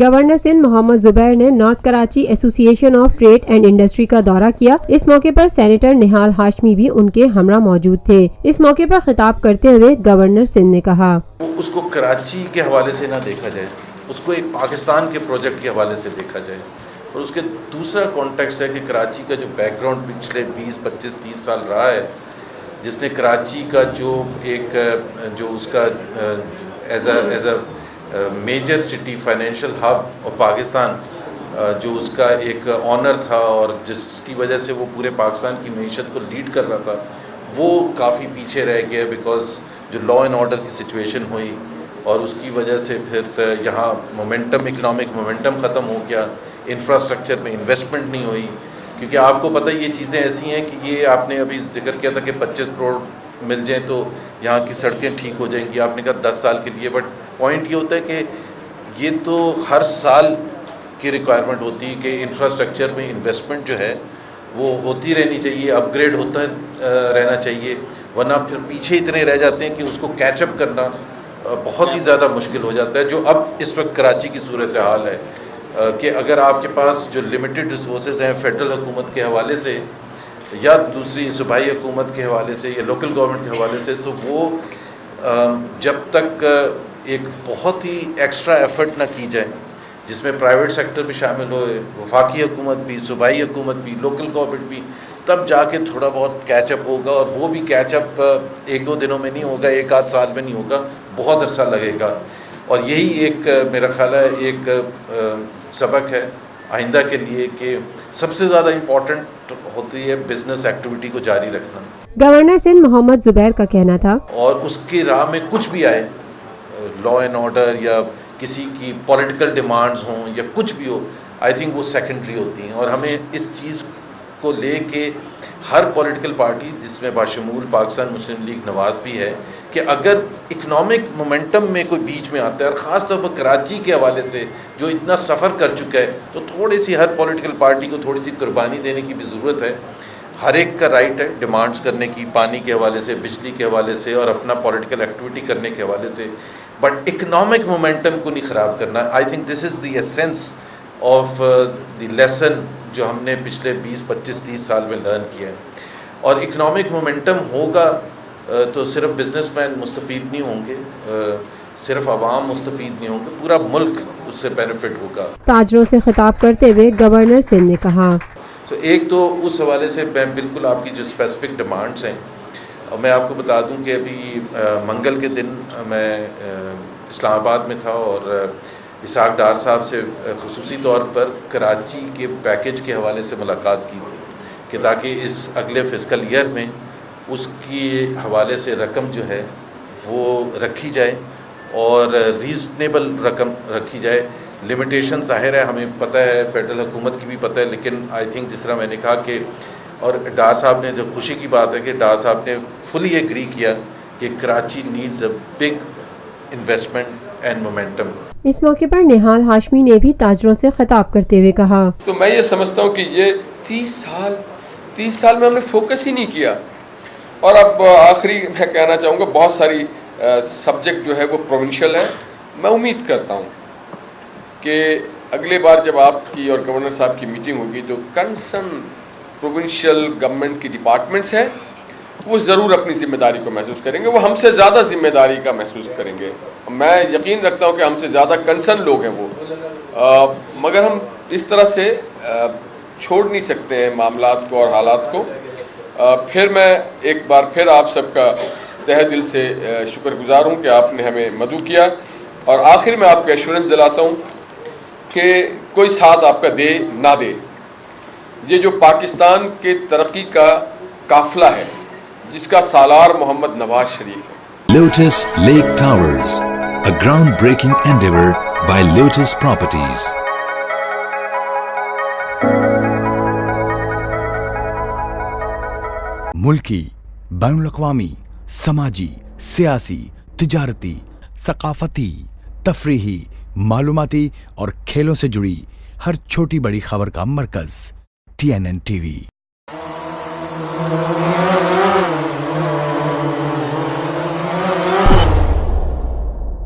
Governor Sindh محمد زبیر نے north Karachi ایسوسی ایشن آف ٹریڈ اینڈ انڈسٹری کا دورہ کیا۔ اس موقع پر سینیٹر نہال ہاشمی بھی ان کے ہمراہ موجود تھے۔ اس موقع پر خطاب کرتے ہوئے گورنر سندھ نے کہا، اس کو کراچی کے حوالے سے نہ دیکھا جائے، اس کو ایک پاکستان کے پروجیکٹ کے حوالے سے دیکھا جائے، اور اس کے دوسرا کانٹیکسٹ ہے کہ کراچی کا جو بیک گراؤنڈ پچھلے 20 25 30 سال رہا ہے، جس نے کراچی کا جو اس کا as a major city financial hub of Pakistan, جو اس کا ایک آنر تھا اور جس کی وجہ سے وہ پورے پاکستان کی معیشت کو لیڈ کر رہا تھا، وہ کافی پیچھے رہ گیا بیکاز جو لا اینڈ آرڈر کی سچویشن ہوئی، اور اس کی وجہ سے پھر یہاں اکنامک مومنٹم ختم ہو گیا، انفراسٹرکچر میں انویسٹمنٹ نہیں ہوئی، کیونکہ آپ کو پتہ یہ چیزیں ایسی ہیں کہ یہ آپ نے ابھی ذکر کیا تھا کہ 25 کروڑ مل جائیں تو یہاں کی سڑکیں ٹھیک ہو جائیں گی، آپ نے کہا 10 سال کے لیے، بٹ پوائنٹ یہ ہوتا ہے کہ یہ تو ہر سال کی ریکوائرمنٹ ہوتی ہے کہ انفراسٹرکچر میں انویسٹمنٹ جو ہے وہ ہوتی رہنی چاہیے، اپ گریڈ ہوتا رہنا چاہیے، ورنہ پھر پیچھے اتنے رہ جاتے ہیں کہ اس کو کیچ اپ کرنا بہت ہی زیادہ مشکل ہو جاتا ہے، جو اب اس وقت کراچی کی صورتحال ہے کہ اگر آپ کے پاس جو لمیٹڈ ریسورسز ہیں فیڈرل حکومت کے حوالے سے یا دوسری صوبائی حکومت کے حوالے سے یا لوکل گورنمنٹ کے حوالے سے، تو وہ جب تک ایک بہت ہی ایکسٹرا ایفرٹ نہ کی جائے جس میں پرائیویٹ سیکٹر بھی شامل ہوئے، وفاقی حکومت بھی، صوبائی حکومت بھی، لوکل گورنمنٹ بھی، تب جا کے تھوڑا بہت کیچ اپ ہوگا، اور وہ بھی کیچ اپ 1-2 دنوں میں نہیں ہوگا، 1-8 سال میں نہیں ہوگا، بہت عرصہ لگے گا، اور یہی ایک میرا خیال ہے ایک سبق ہے آئندہ کے لیے کہ سب سے زیادہ امپورٹنٹ ہوتی ہے بزنس ایکٹیویٹی کو جاری رکھنا۔ گورنر سندھ محمد زبیر کا کہنا تھا، اور اس کی راہ میں کچھ بھی آئے، لا اینڈ آرڈر یا کسی کی پولیٹیکل ڈیمانڈز ہوں یا کچھ بھی ہو، آئی تھنک وہ سیکنڈری ہوتی ہیں، اور ہمیں اس چیز کو لے کے ہر پولیٹیکل پارٹی جس میں باشمول پاکستان مسلم لیگ نواز بھی ہے کہ اگر اکنامک مومنٹم میں کوئی بیچ میں آتا ہے، اور خاص طور پر کراچی کے حوالے سے جو اتنا سفر کر چکا ہے، تو تھوڑی سی ہر پولیٹیکل پارٹی کو تھوڑی سی قربانی دینے کی بھی ضرورت ہے۔ ہر ایک کا رائٹ ہے ڈیمانڈز کرنے کی، پانی کے حوالے سے، بجلی کے حوالے سے، اور اپنا پولیٹیکل ایکٹیویٹی کرنے کے حوالے سے، بٹ اکنامک مومنٹم کو نہیں خراب کرنا۔ I think this is the essence of the lesson جو ہم نے پچھلے 20 25 30 سال میں لرن کیا ہے، اور اکنامک مومنٹم ہوگا تو صرف بزنس مین مستفید نہیں ہوں گے، صرف عوام مستفید نہیں ہوں گے، پورا ملک اس سے بینیفٹ ہوگا۔ تاجروں سے خطاب کرتے ہوئے گورنر سندھ نے کہا، تو ایک تو اس حوالے سے میں بالکل آپ کی جو اسپیسیفک ڈیمانڈس ہیں، میں آپ کو بتا دوں کہ ابھی منگل کے دن میں اسلام آباد میں تھا اور اسحاق ڈار صاحب سے خصوصی طور پر کراچی کے پیکیج کے حوالے سے ملاقات کی تھی کہ تاکہ اس اگلے فسکل ایئر میں اس کی حوالے سے رقم جو ہے وہ رکھی جائے، اور ریزنیبل رقم رکھی جائے۔ لمیٹیشن ظاہر ہے، ہمیں پتہ ہے، فیڈرل حکومت کی بھی پتہ ہے، لیکن آئی تھنک جس طرح میں نے کہا کہ، اور ڈار صاحب نے جو خوشی کی بات ہے کہ ڈار صاحب نے فلی ایگری کیا کہ Karachi needs a big investment and momentum. اس موقع پر نہال ہاشمی نے بھی تاجروں سے خطاب کرتے ہوئے کہا، تو میں یہ سمجھتا ہوں کہ یہ 30 سال میں ہم نے فوکس ہی نہیں کیا، اور اب آخری میں کہنا چاہوں گا بہت ساری سبجیکٹ جو ہے وہ پروونشل ہے۔ میں امید کرتا ہوں کہ اگلے بار جب آپ کی اور گورنر صاحب کی میٹنگ ہوگی تو کنسرن پروونشل گورنمنٹ کی ڈپارٹمنٹس ہیں وہ ضرور اپنی ذمہ داری کو محسوس کریں گے، وہ ہم سے زیادہ ذمہ داری کا محسوس کریں گے۔ میں یقین رکھتا ہوں کہ ہم سے زیادہ کنسرن لوگ ہیں وہ، مگر ہم اس طرح سے چھوڑ نہیں سکتے ہیں معاملات کو اور حالات کو۔ پھر میں ایک بار پھر آپ سب کا تہہ دل سے شکر گزار ہوں کہ آپ نے ہمیں مدعو کیا، اور آخر میں آپ کو ایشورنس دلاتا ہوں کہ کوئی ساتھ آپ کا دے نہ دے، یہ جو پاکستان کے ترقی کا قافلہ ہے جس کا سالار محمد نواز شریف ہے۔ Lotus Lake Towers, a groundbreaking endeavor by Lotus Properties. ملکی، بین الاقوامی، سماجی، سیاسی، تجارتی، ثقافتی، تفریحی، معلوماتی اور کھیلوں سے جڑی ہر چھوٹی بڑی خبر کا مرکز TNN TV۔